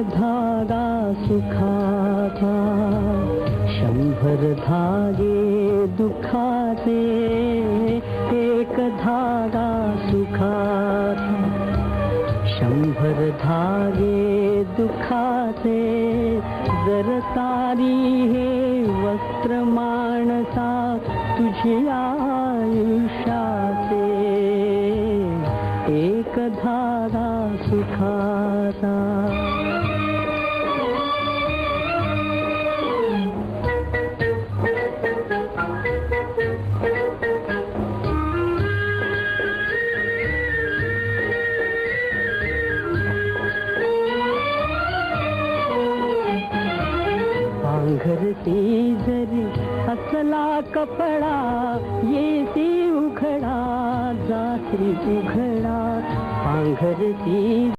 धागा सुखाचा, 100 धागे दुखाचे. एक धागा सुखाचा, 100 धागे दुखाचे. जर सारी हे वस्त्र माणसा तुझ्या आयुष्याचे, एक धागा सुखाचा. पांघरती जरी असला कपडा, येती उघडा जाती उघडा. पांघरती